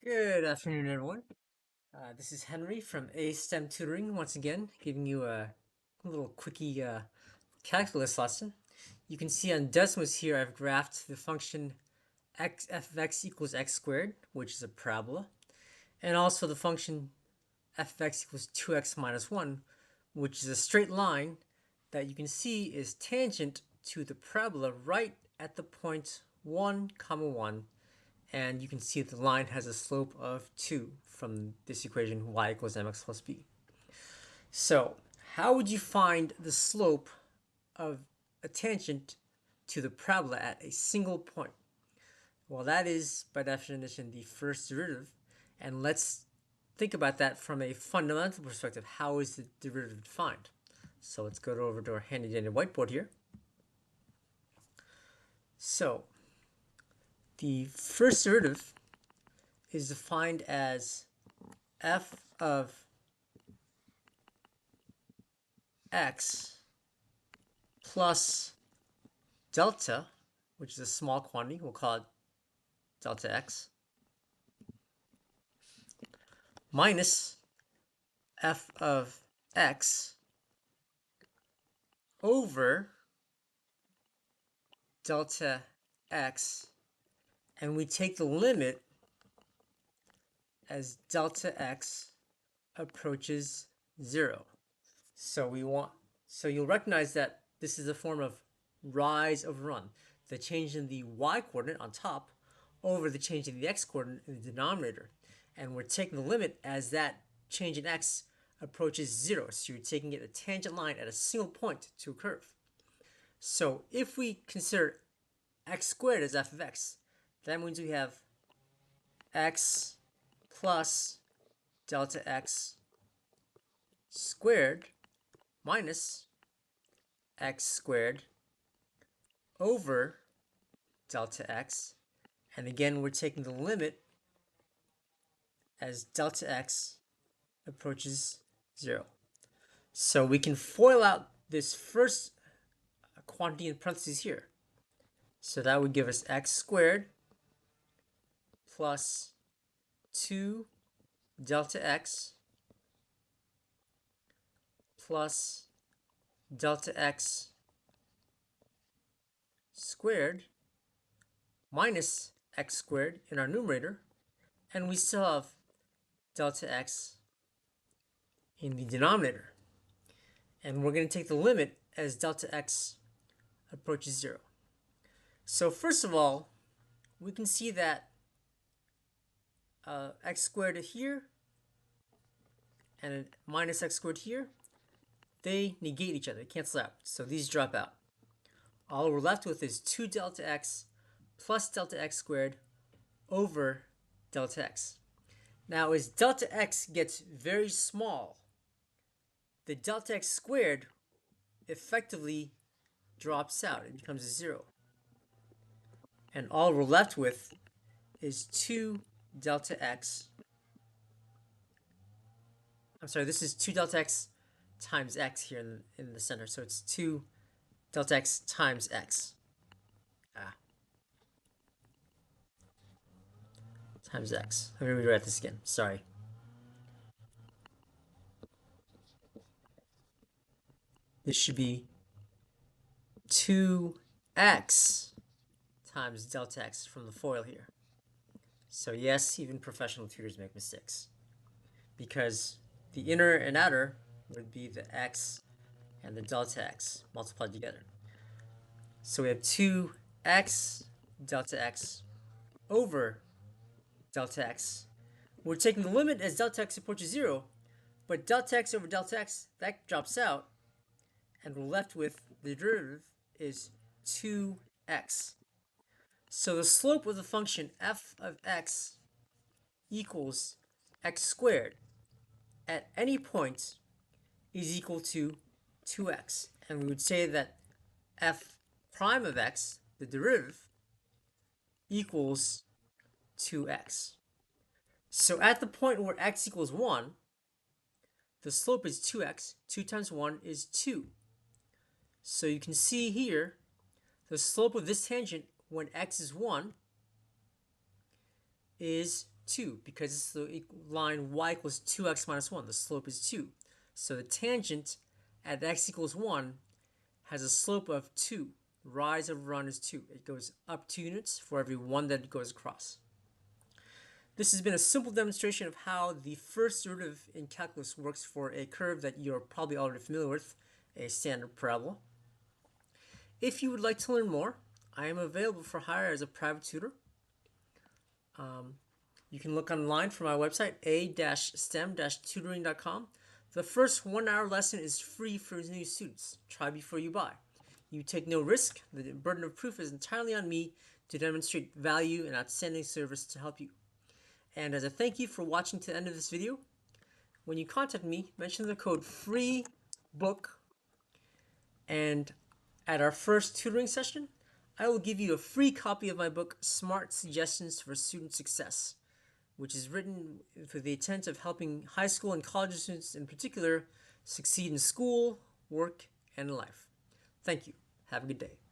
Good afternoon, everyone. This is Henry from A-STEM Tutoring, once again, giving you a little quickie calculus lesson. You can see on Desmos here, I've graphed the function f of x equals x squared, which is a parabola, and also the function f of x equals 2x minus 1, which is a straight line that you can see is tangent to the parabola right at the point 1, comma 1, and you can see that the line has a slope of 2 from this equation y equals mx plus b. So how would you find the slope of a tangent to the parabola at a single point? Well, that is, by definition, the first derivative. And let's think about that from a fundamental perspective. How is the derivative defined? So let's go over to our handy-dandy whiteboard here. So the first derivative is defined as f of x plus delta, which is a small quantity, we'll call it delta x, minus f of x over delta x, and we take the limit as delta x approaches 0. So you'll recognize that this is a form of rise over run. The change in the y coordinate on top over the change in the x coordinate in the denominator. And we're taking the limit as that change in x approaches 0. So you're taking it a tangent line at a single point to a curve. So if we consider x squared as f of x, that means we have x plus delta x squared minus x squared over delta x. And again, we're taking the limit as delta x approaches 0. So we can FOIL out this first quantity in parentheses here. So that would give us x squared plus 2 delta x plus delta x squared minus x squared in our numerator, and we still have delta x in the denominator. And we're going to take the limit as delta x approaches 0. So first of all, we can see that x squared here and minus x squared here, they negate each other, cancel out. So these drop out. All we're left with is 2 delta x plus delta x squared over delta x. Now, as delta x gets very small, the delta x squared effectively drops out. It becomes a 0. And all we're left with is 2 delta x. I'm sorry, this is 2 delta x times x here in the center. So it's 2 delta x times x. Times x. Let me rewrite this again. Sorry. This should be 2x times delta x from the FOIL here. So yes, even professional tutors make mistakes, because the inner and outer would be the x and the delta x multiplied together. So we have 2x delta x over delta x. We're taking the limit as delta x approaches 0, but delta x over delta x, that drops out, and we're left with the derivative is 2x. So the slope of the function f of x equals x squared at any point is equal to 2x. And we would say that f prime of x, the derivative, equals 2x. So at the point where x equals 1, the slope is 2x. 2 times 1 is 2. So you can see here the slope of this tangent when x is 1 is 2 because it's the line y equals 2x minus 1. The slope is 2. So the tangent at x equals 1 has a slope of 2. Rise of run is 2. It goes up 2 units for every 1 that it goes across. This has been a simple demonstration of how the first derivative in calculus works for a curve that you're probably already familiar with, a standard parabola. If you would like to learn more, I am available for hire as a private tutor. You can look online for my website, a-stem-tutoring.com. The first 1-hour lesson is free for new students. Try before you buy. You take no risk. The burden of proof is entirely on me to demonstrate value and outstanding service to help you. And as a thank you for watching to the end of this video, when you contact me, mention the code FREEBOOK, and at our first tutoring session, I will give you a free copy of my book, Smart Suggestions for Student Success, which is written with the intent of helping high school and college students in particular succeed in school, work, and life. Thank you. Have a good day.